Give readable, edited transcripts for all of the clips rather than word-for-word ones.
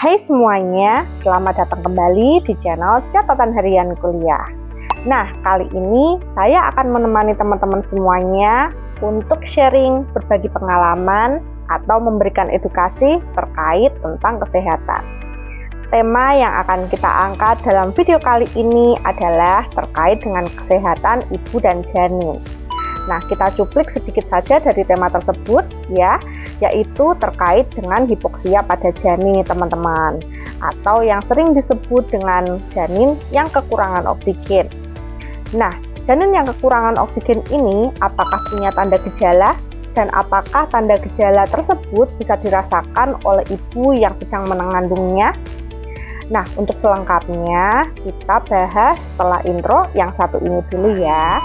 Hai semuanya, selamat datang kembali di channel Catatan Harian Kuliah. Nah, kali ini saya akan menemani teman-teman semuanya untuk sharing, berbagi pengalaman, atau memberikan edukasi terkait tentang kesehatan. Tema yang akan kita angkat dalam video kali ini adalah terkait dengan kesehatan ibu dan janin. Nah, kita cuplik sedikit saja dari tema tersebut ya, yaitu terkait dengan hipoksia pada janin, teman-teman, atau yang sering disebut dengan janin yang kekurangan oksigen. Nah, janin yang kekurangan oksigen ini apakah punya tanda gejala, dan apakah tanda gejala tersebut bisa dirasakan oleh ibu yang sedang mengandungnya? Nah, untuk selengkapnya kita bahas setelah intro yang satu ini dulu ya.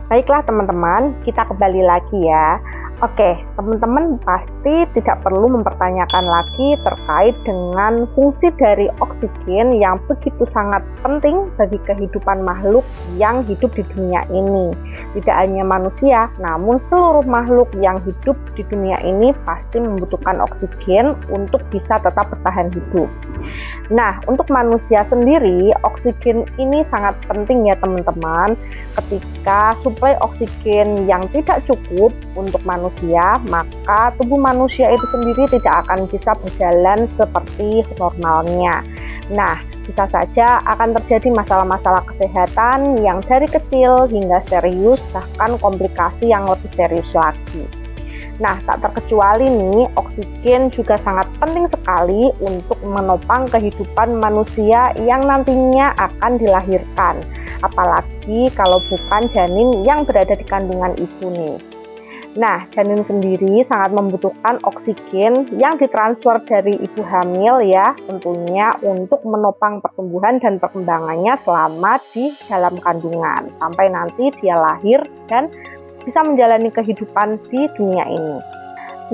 Baiklah teman-teman, kita kembali lagi ya. Oke, teman-teman pasti tidak perlu mempertanyakan lagi terkait dengan fungsi dari oksigen yang begitu sangat penting bagi kehidupan makhluk yang hidup di dunia ini. Tidak hanya manusia, namun seluruh makhluk yang hidup di dunia ini pasti membutuhkan oksigen untuk bisa tetap bertahan hidup. Nah, untuk manusia sendiri, oksigen ini sangat penting ya teman-teman. Ketika suplai oksigen yang tidak cukup untuk manusia, maka tubuh manusia itu sendiri tidak akan bisa berjalan seperti normalnya. Nah, bisa saja akan terjadi masalah-masalah kesehatan yang dari kecil hingga serius, bahkan komplikasi yang lebih serius lagi. Nah, tak terkecuali nih, oksigen juga sangat penting sekali untuk menopang kehidupan manusia yang nantinya akan dilahirkan. Apalagi kalau bukan janin yang berada di kandungan ibu nih. Nah, janin sendiri sangat membutuhkan oksigen yang ditransfer dari ibu hamil ya, tentunya untuk menopang pertumbuhan dan perkembangannya selama di dalam kandungan, sampai nanti dia lahir dan bisa menjalani kehidupan di dunia ini.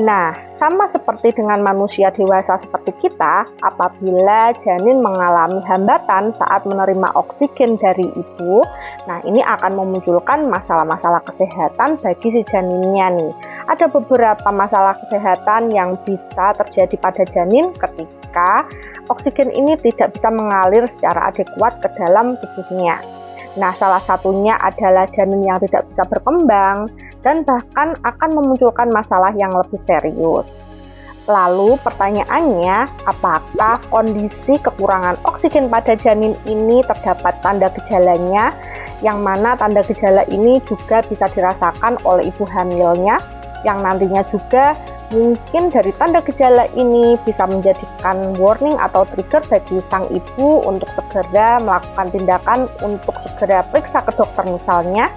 Nah, sama seperti dengan manusia dewasa seperti kita, apabila janin mengalami hambatan saat menerima oksigen dari ibu, nah ini akan memunculkan masalah-masalah kesehatan bagi si janinnya nih. Ada beberapa masalah kesehatan yang bisa terjadi pada janin ketika oksigen ini tidak bisa mengalir secara adekuat ke dalam tubuhnya. Nah, salah satunya adalah janin yang tidak bisa berkembang dan bahkan akan memunculkan masalah yang lebih serius. Lalu pertanyaannya, apakah kondisi kekurangan oksigen pada janin ini terdapat tanda gejalanya, yang mana tanda gejala ini juga bisa dirasakan oleh ibu hamilnya, yang nantinya juga mungkin dari tanda gejala ini bisa menjadikan warning atau trigger bagi sang ibu untuk segera melakukan tindakan untuk segera periksa ke dokter misalnya.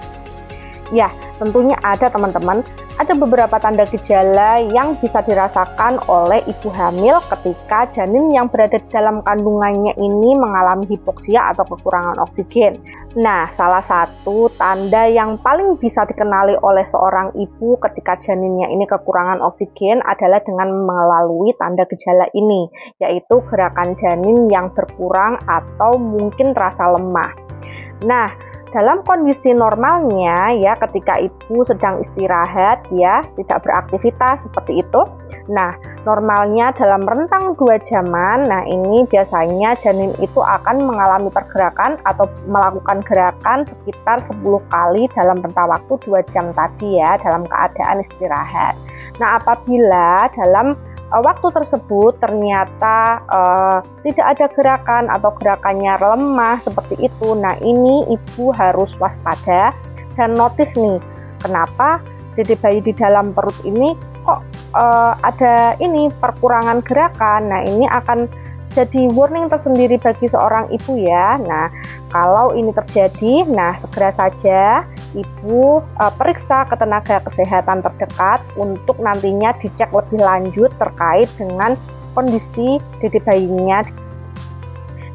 Ya, tentunya ada teman-teman, ada beberapa tanda gejala yang bisa dirasakan oleh ibu hamil ketika janin yang berada di dalam kandungannya ini mengalami hipoksia atau kekurangan oksigen. Nah, salah satu tanda yang paling bisa dikenali oleh seorang ibu ketika janinnya ini kekurangan oksigen adalah dengan melalui tanda gejala ini, yaitu gerakan janin yang berkurang atau mungkin terasa lemah. Nah, dalam kondisi normalnya ya, ketika ibu sedang istirahat ya, tidak beraktivitas seperti itu. Nah, normalnya dalam rentang 2 jaman, nah ini biasanya janin itu akan mengalami pergerakan atau melakukan gerakan sekitar 10 kali dalam rentang waktu 2 jam tadi ya, dalam keadaan istirahat. Nah, apabila dalam waktu tersebut ternyata tidak ada gerakan atau gerakannya lemah seperti itu, nah ini ibu harus waspada dan notice nih, kenapa dede bayi di dalam perut ini kok ada ini perkurangan gerakan. Nah, ini akan jadi warning tersendiri bagi seorang ibu ya. Nah, kalau ini terjadi, nah segera saja ibu periksa ke tenaga kesehatan terdekat untuk nantinya dicek lebih lanjut terkait dengan kondisi dede bayinya.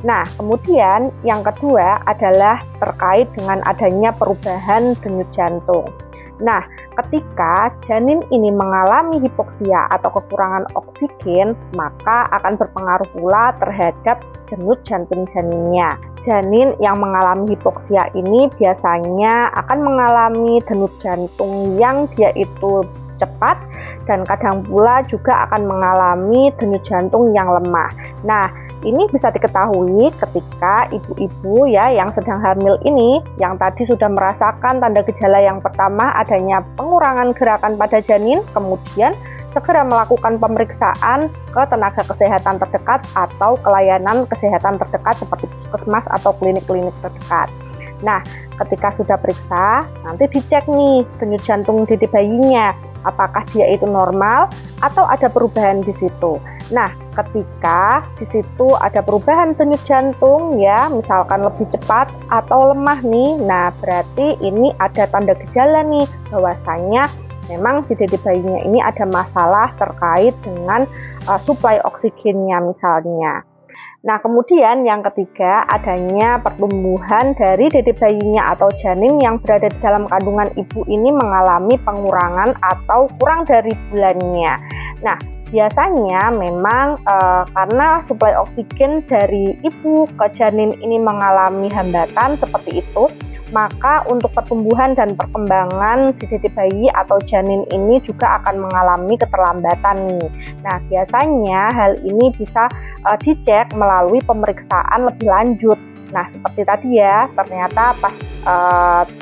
Nah, kemudian yang kedua adalah terkait dengan adanya perubahan denyut jantung. Nah, ketika janin ini mengalami hipoksia atau kekurangan oksigen, maka akan berpengaruh pula terhadap denyut jantung janinnya. Janin yang mengalami hipoksia ini biasanya akan mengalami denyut jantung yang dia itu cepat, dan kadang pula juga akan mengalami denyut jantung yang lemah. Nah, ini bisa diketahui ketika ibu-ibu ya yang sedang hamil ini, yang tadi sudah merasakan tanda gejala yang pertama adanya pengurangan gerakan pada janin, kemudian segera melakukan pemeriksaan ke tenaga kesehatan terdekat atau ke layanan kesehatan terdekat seperti puskesmas atau klinik-klinik terdekat. Nah, ketika sudah periksa, nanti dicek nih denyut jantung dede bayinya, apakah dia itu normal atau ada perubahan di situ. Nah, ketika di situ ada perubahan denyut jantung ya, misalkan lebih cepat atau lemah nih, nah berarti ini ada tanda gejala nih bahwasanya memang di dede bayinya ini ada masalah terkait dengan suplai oksigennya misalnya. Nah, kemudian yang ketiga adanya pertumbuhan dari dede bayinya atau janin yang berada di dalam kandungan ibu ini mengalami pengurangan atau kurang dari bulannya. Nah, biasanya memang karena suplai oksigen dari ibu ke janin ini mengalami hambatan seperti itu, maka untuk pertumbuhan dan perkembangan si dede bayi atau janin ini juga akan mengalami keterlambatan nih. Nah, biasanya hal ini bisa dicek melalui pemeriksaan lebih lanjut. Nah, seperti tadi ya, ternyata pas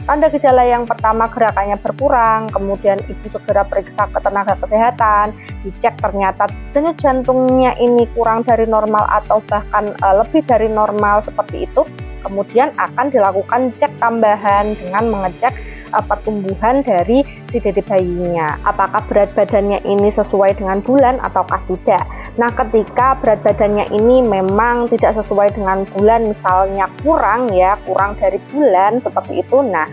tanda gejala yang pertama gerakannya berkurang, kemudian ibu segera periksa ke tenaga kesehatan, dicek ternyata denyut jantungnya ini kurang dari normal atau bahkan lebih dari normal seperti itu. Kemudian akan dilakukan cek tambahan dengan mengecek pertumbuhan dari si dede bayinya. Apakah berat badannya ini sesuai dengan bulan ataukah tidak. Nah, ketika berat badannya ini memang tidak sesuai dengan bulan, misalnya kurang dari bulan seperti itu, nah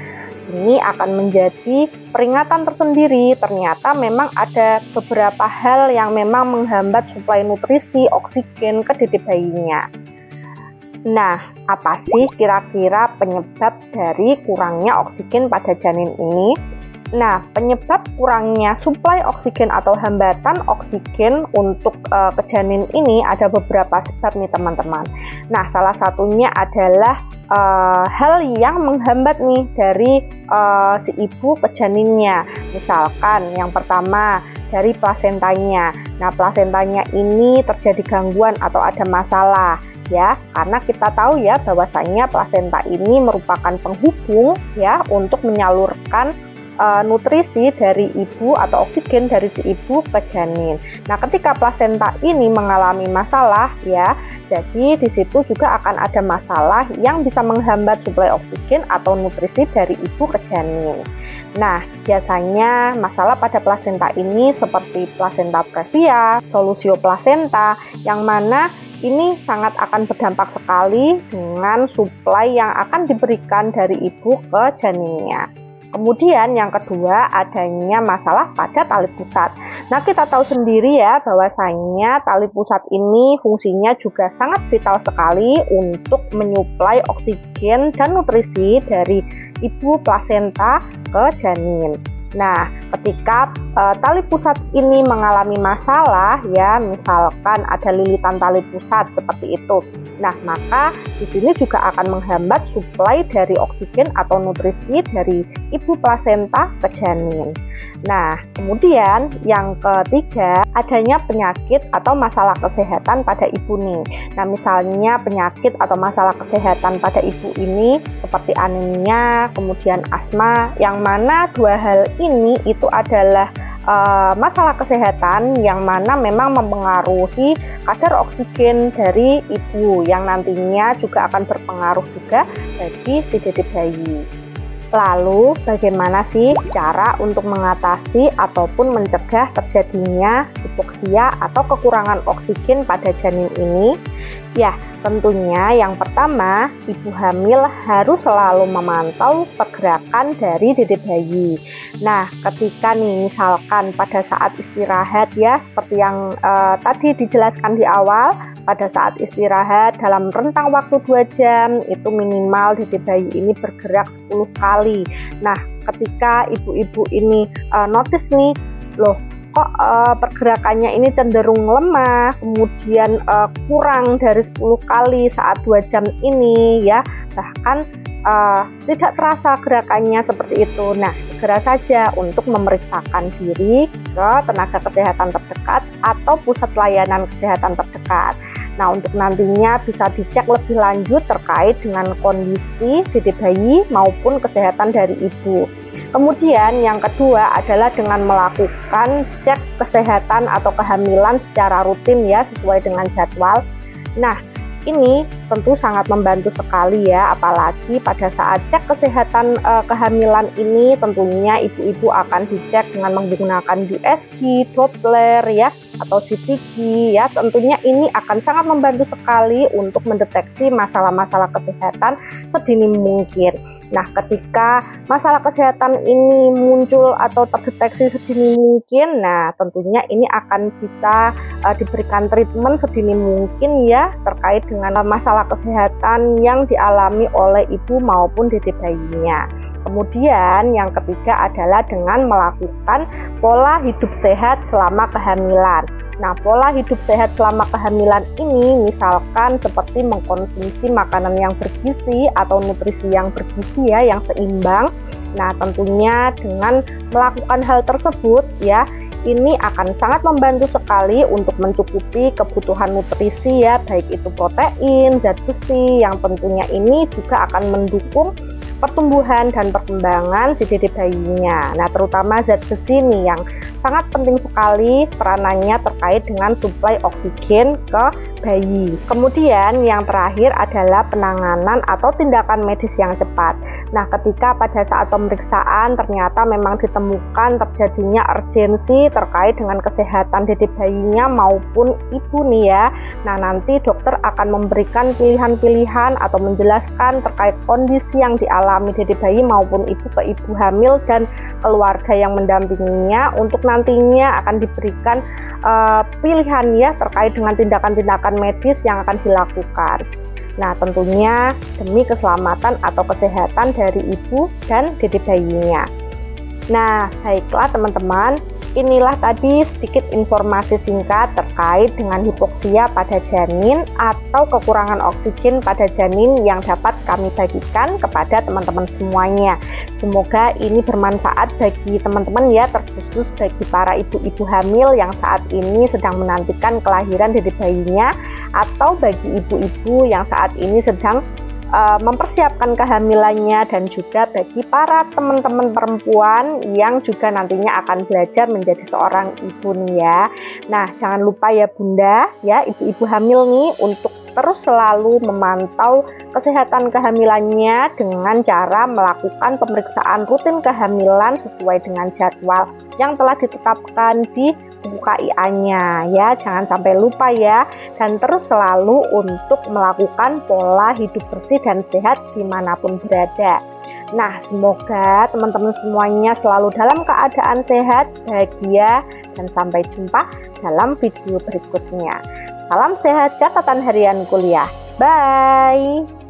ini akan menjadi peringatan tersendiri. Ternyata memang ada beberapa hal yang memang menghambat suplai nutrisi oksigen ke dede bayinya. Nah, apa sih kira-kira penyebab dari kurangnya oksigen pada janin ini? Nah, penyebab kurangnya suplai oksigen atau hambatan oksigen untuk ke janin ini ada beberapa sebab nih teman-teman. Nah, salah satunya adalah hal yang menghambat nih dari si ibu ke janinnya. Misalkan yang pertama dari plasentanya. Nah, plasentanya ini terjadi gangguan atau ada masalah ya, karena kita tahu ya bahwasanya plasenta ini merupakan penghubung ya untuk menyalurkan nutrisi dari ibu atau oksigen dari si ibu ke janin. Nah, ketika plasenta ini mengalami masalah ya, jadi di situ juga akan ada masalah yang bisa menghambat suplai oksigen atau nutrisi dari ibu ke janin. Nah, biasanya masalah pada plasenta ini seperti plasenta previa, solusio plasenta, yang mana ini sangat akan berdampak sekali dengan suplai yang akan diberikan dari ibu ke janinnya. Kemudian yang kedua adanya masalah pada tali pusat. Nah, kita tahu sendiri ya bahwasanya tali pusat ini fungsinya juga sangat vital sekali untuk menyuplai oksigen dan nutrisi dari ibu plasenta ke janin. Nah, ketika tali pusat ini mengalami masalah ya, misalkan ada lilitan tali pusat seperti itu. Nah, maka di sini juga akan menghambat suplai dari oksigen atau nutrisi dari ibu plasenta ke janin. Nah, kemudian yang ketiga adanya penyakit atau masalah kesehatan pada ibu nih. Nah, misalnya penyakit atau masalah kesehatan pada ibu ini seperti anemia, kemudian asma, yang mana dua hal ini itu adalah masalah kesehatan yang mana memang mempengaruhi kadar oksigen dari ibu yang nantinya juga akan berpengaruh juga bagi si dede bayi. Lalu, bagaimana sih cara untuk mengatasi ataupun mencegah terjadinya hipoksia atau kekurangan oksigen pada janin ini? Ya, tentunya yang pertama, ibu hamil harus selalu memantau pergerakan dari dede bayi. Nah, ketika nih misalkan pada saat istirahat ya, seperti yang tadi dijelaskan di awal, pada saat istirahat dalam rentang waktu 2 jam, itu minimal dede bayi ini bergerak 10 kali. Nah, ketika ibu-ibu ini notice nih, loh kok pergerakannya ini cenderung lemah, kemudian kurang dari 10 kali saat 2 jam ini ya, bahkan tidak terasa gerakannya seperti itu. Nah, segera saja untuk memeriksakan diri ke tenaga kesehatan terdekat atau pusat layanan kesehatan terdekat. Nah, untuk nantinya bisa dicek lebih lanjut terkait dengan kondisi dede bayi maupun kesehatan dari ibu. Kemudian yang kedua adalah dengan melakukan cek kesehatan atau kehamilan secara rutin ya, sesuai dengan jadwal. Nah, ini tentu sangat membantu sekali ya, apalagi pada saat cek kesehatan kehamilan ini tentunya ibu-ibu akan dicek dengan menggunakan USG, Doppler ya, atau CTG ya. Tentunya ini akan sangat membantu sekali untuk mendeteksi masalah-masalah kesehatan sedini mungkin. Nah, ketika masalah kesehatan ini muncul atau terdeteksi sedini mungkin, nah tentunya ini akan bisa diberikan treatment sedini mungkin ya, terkait dengan masalah kesehatan yang dialami oleh ibu maupun dede bayinya. Kemudian yang ketiga adalah dengan melakukan pola hidup sehat selama kehamilan. Nah, pola hidup sehat selama kehamilan ini misalkan seperti mengkonsumsi makanan yang bergizi atau nutrisi yang bergizi ya, yang seimbang. Nah, tentunya dengan melakukan hal tersebut ya, ini akan sangat membantu sekali untuk mencukupi kebutuhan nutrisi ya, baik itu protein, zat besi, yang tentunya ini juga akan mendukung pertumbuhan dan perkembangan si dede bayinya. Nah, terutama zat besi nih yang sangat penting sekali peranannya terkait dengan suplai oksigen ke bayi. Kemudian yang terakhir adalah penanganan atau tindakan medis yang cepat. Nah, ketika pada saat pemeriksaan ternyata memang ditemukan terjadinya urgensi terkait dengan kesehatan dede bayinya maupun ibu nih ya. Nah, nanti dokter akan memberikan pilihan-pilihan atau menjelaskan terkait kondisi yang dialami dede bayi maupun ibu ke ibu hamil dan keluarga yang mendampinginya, untuk nantinya akan diberikan pilihan ya terkait dengan tindakan-tindakan medis yang akan dilakukan. Nah, tentunya demi keselamatan atau kesehatan dari ibu dan dede bayinya. Nah, baiklah teman-teman, inilah tadi sedikit informasi singkat terkait dengan hipoksia pada janin atau kekurangan oksigen pada janin yang dapat kami bagikan kepada teman-teman semuanya. Semoga ini bermanfaat bagi teman-teman ya, terkhusus bagi para ibu-ibu hamil yang saat ini sedang menantikan kelahiran dede bayinya, atau bagi ibu-ibu yang saat ini sedang mempersiapkan kehamilannya, dan juga bagi para teman-teman perempuan yang juga nantinya akan belajar menjadi seorang ibu nih ya. Nah, jangan lupa ya Bunda ya, ibu-ibu hamil nih, untuk terus selalu memantau kesehatan kehamilannya dengan cara melakukan pemeriksaan rutin kehamilan sesuai dengan jadwal yang telah ditetapkan di buku KIA-nya ya. Jangan sampai lupa ya, dan terus selalu untuk melakukan pola hidup bersih dan sehat dimanapun berada. Nah, semoga teman-teman semuanya selalu dalam keadaan sehat, bahagia, dan sampai jumpa dalam video berikutnya. Salam sehat, catatan harian kuliah. Bye.